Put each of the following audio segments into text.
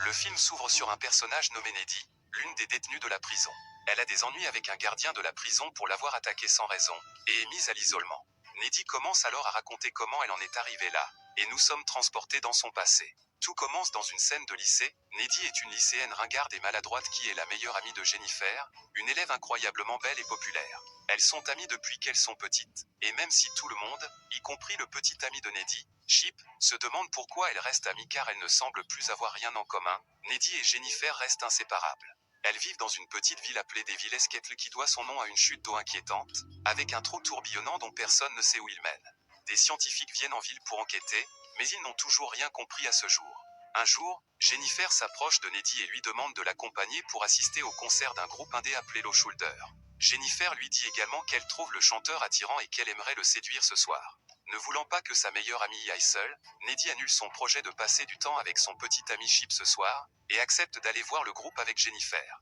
Le film s'ouvre sur un personnage nommé Neddy, l'une des détenues de la prison. Elle a des ennuis avec un gardien de la prison pour l'avoir attaquée sans raison, et est mise à l'isolement. Neddy commence alors à raconter comment elle en est arrivée là, et nous sommes transportés dans son passé. Tout commence dans une scène de lycée. Neddy est une lycéenne ringarde et maladroite qui est la meilleure amie de Jennifer, une élève incroyablement belle et populaire. Elles sont amies depuis qu'elles sont petites, et même si tout le monde, y compris le petit ami de Neddy, Chip, se demande pourquoi elles restent amies car elles ne semblent plus avoir rien en commun, Neddy et Jennifer restent inséparables. Elles vivent dans une petite ville appelée Devil-Esquetle qui doit son nom à une chute d'eau inquiétante, avec un trou tourbillonnant dont personne ne sait où il mène. Des scientifiques viennent en ville pour enquêter, mais ils n'ont toujours rien compris à ce jour. Un jour, Jennifer s'approche de Neddy et lui demande de l'accompagner pour assister au concert d'un groupe indé appelé Low Shoulder. Jennifer lui dit également qu'elle trouve le chanteur attirant et qu'elle aimerait le séduire ce soir. Ne voulant pas que sa meilleure amie y aille seule, Neddy annule son projet de passer du temps avec son petit ami Chip ce soir, et accepte d'aller voir le groupe avec Jennifer.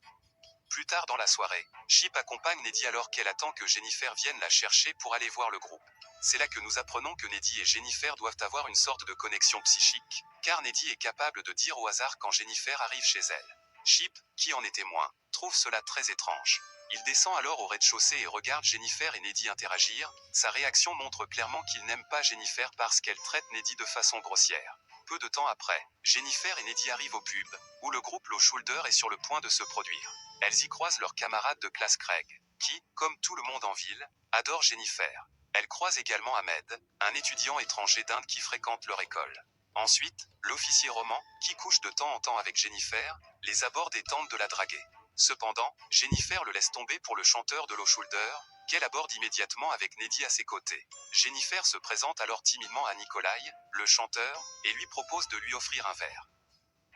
Plus tard dans la soirée, Chip accompagne Neddy alors qu'elle attend que Jennifer vienne la chercher pour aller voir le groupe. C'est là que nous apprenons que Neddy et Jennifer doivent avoir une sorte de connexion psychique, car Neddy est capable de dire au hasard quand Jennifer arrive chez elle. Chip, qui en est témoin, trouve cela très étrange. Il descend alors au rez-de-chaussée et regarde Jennifer et Neddy interagir. Sa réaction montre clairement qu'il n'aime pas Jennifer parce qu'elle traite Neddy de façon grossière. Peu de temps après, Jennifer et Neddy arrivent au pub, où le groupe Low Shoulder est sur le point de se produire. Elles y croisent leur camarade de classe Craig, qui, comme tout le monde en ville, adore Jennifer. Elles croisent également Ahmed, un étudiant étranger d'Inde qui fréquente leur école. Ensuite, l'officier Roman, qui couche de temps en temps avec Jennifer, les aborde et tente de la draguer. Cependant, Jennifer le laisse tomber pour le chanteur de Low Shoulder, qu'elle aborde immédiatement avec Neddy à ses côtés. Jennifer se présente alors timidement à Nikolai, le chanteur, et lui propose de lui offrir un verre.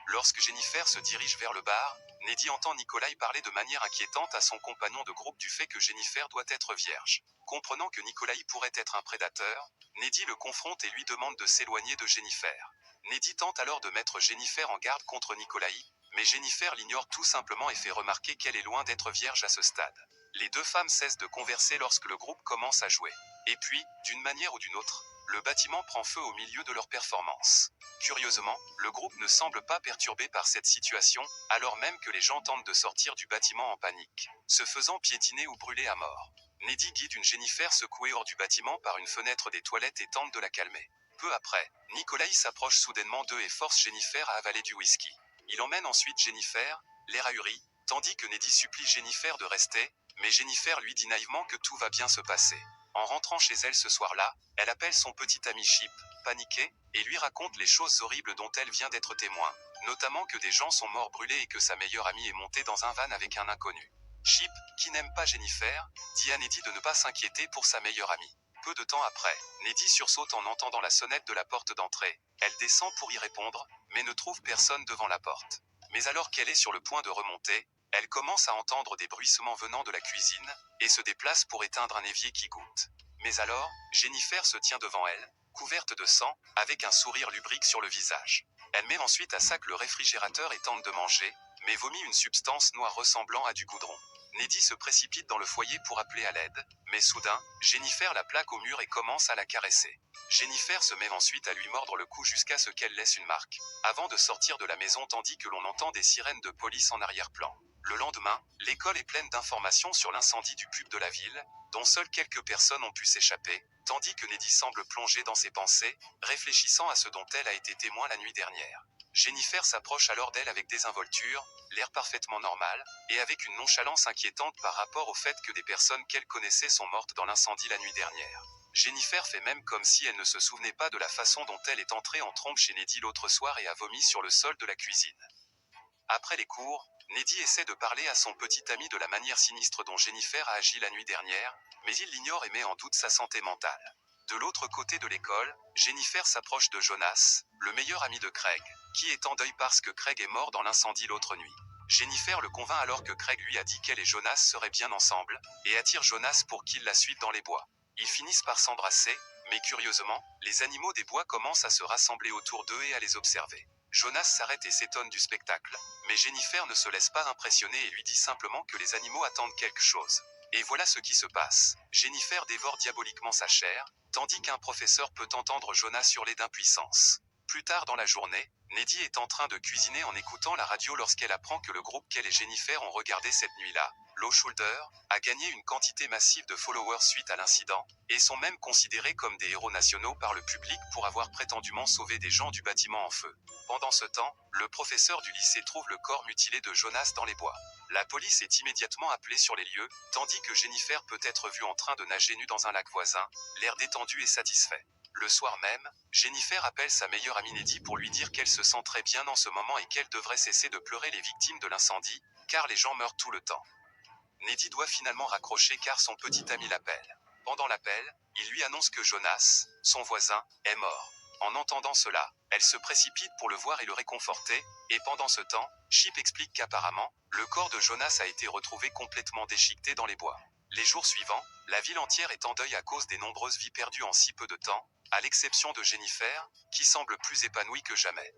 Lorsque Jennifer se dirige vers le bar, Neddy entend Nikolai parler de manière inquiétante à son compagnon de groupe du fait que Jennifer doit être vierge. Comprenant que Nikolai pourrait être un prédateur, Neddy le confronte et lui demande de s'éloigner de Jennifer. Neddy tente alors de mettre Jennifer en garde contre Nikolai, mais Jennifer l'ignore tout simplement et fait remarquer qu'elle est loin d'être vierge à ce stade. Les deux femmes cessent de converser lorsque le groupe commence à jouer. Et puis, d'une manière ou d'une autre, le bâtiment prend feu au milieu de leur performance. Curieusement, le groupe ne semble pas perturbé par cette situation, alors même que les gens tentent de sortir du bâtiment en panique, se faisant piétiner ou brûler à mort. Neddy guide une Jennifer secouée hors du bâtiment par une fenêtre des toilettes et tente de la calmer. Peu après, Nikolai s'approche soudainement d'eux et force Jennifer à avaler du whisky. Il emmène ensuite Jennifer, l'air ahuri, tandis que Neddy supplie Jennifer de rester, mais Jennifer lui dit naïvement que tout va bien se passer. En rentrant chez elle ce soir-là, elle appelle son petit ami Chip, paniqué, et lui raconte les choses horribles dont elle vient d'être témoin, notamment que des gens sont morts brûlés et que sa meilleure amie est montée dans un van avec un inconnu. Chip, qui n'aime pas Jennifer, dit à Neddy de ne pas s'inquiéter pour sa meilleure amie. Peu de temps après, Neddy sursaute en entendant la sonnette de la porte d'entrée. Elle descend pour y répondre, mais ne trouve personne devant la porte. Mais alors qu'elle est sur le point de remonter, elle commence à entendre des bruissements venant de la cuisine, et se déplace pour éteindre un évier qui goutte. Mais alors, Jennifer se tient devant elle, couverte de sang, avec un sourire lubrique sur le visage. Elle met ensuite à sac le réfrigérateur et tente de manger, mais vomit une substance noire ressemblant à du goudron. Neddy se précipite dans le foyer pour appeler à l'aide, mais soudain, Jennifer la plaque au mur et commence à la caresser. Jennifer se met ensuite à lui mordre le cou jusqu'à ce qu'elle laisse une marque, avant de sortir de la maison tandis que l'on entend des sirènes de police en arrière-plan. Le lendemain, l'école est pleine d'informations sur l'incendie du pub de la ville, dont seules quelques personnes ont pu s'échapper, tandis que Neddy semble plongé dans ses pensées, réfléchissant à ce dont elle a été témoin la nuit dernière. Jennifer s'approche alors d'elle avec désinvolture, l'air parfaitement normal, et avec une nonchalance inquiétante par rapport au fait que des personnes qu'elle connaissait sont mortes dans l'incendie la nuit dernière. Jennifer fait même comme si elle ne se souvenait pas de la façon dont elle est entrée en trompe chez Neddy l'autre soir et a vomi sur le sol de la cuisine. Après les cours, Neddy essaie de parler à son petit ami de la manière sinistre dont Jennifer a agi la nuit dernière, mais il l'ignore et met en doute sa santé mentale. De l'autre côté de l'école, Jennifer s'approche de Jonas, le meilleur ami de Craig, qui est en deuil parce que Craig est mort dans l'incendie l'autre nuit. Jennifer le convainc alors que Craig lui a dit qu'elle et Jonas seraient bien ensemble, et attire Jonas pour qu'il la suive dans les bois. Ils finissent par s'embrasser, mais curieusement, les animaux des bois commencent à se rassembler autour d'eux et à les observer. Jonas s'arrête et s'étonne du spectacle, mais Jennifer ne se laisse pas impressionner et lui dit simplement que les animaux attendent quelque chose. Et voilà ce qui se passe. Jennifer dévore diaboliquement sa chair, tandis qu'un professeur peut entendre Jonas hurler d'impuissance. Plus tard dans la journée, Neddy est en train de cuisiner en écoutant la radio lorsqu'elle apprend que le groupe qu'elle et Jennifer ont regardé cette nuit-là, Low Shoulder, a gagné une quantité massive de followers suite à l'incident, et sont même considérés comme des héros nationaux par le public pour avoir prétendument sauvé des gens du bâtiment en feu. Pendant ce temps, le professeur du lycée trouve le corps mutilé de Jonas dans les bois. La police est immédiatement appelée sur les lieux, tandis que Jennifer peut être vue en train de nager nue dans un lac voisin, l'air détendu et satisfait. Le soir même, Jennifer appelle sa meilleure amie Neddy pour lui dire qu'elle se sent très bien en ce moment et qu'elle devrait cesser de pleurer les victimes de l'incendie, car les gens meurent tout le temps. Neddy doit finalement raccrocher car son petit ami l'appelle. Pendant l'appel, il lui annonce que Jonas, son voisin, est mort. En entendant cela, elle se précipite pour le voir et le réconforter, et pendant ce temps, Chip explique qu'apparemment, le corps de Jonas a été retrouvé complètement déchiqueté dans les bois. Les jours suivants, la ville entière est en deuil à cause des nombreuses vies perdues en si peu de temps, à l'exception de Jennifer, qui semble plus épanouie que jamais.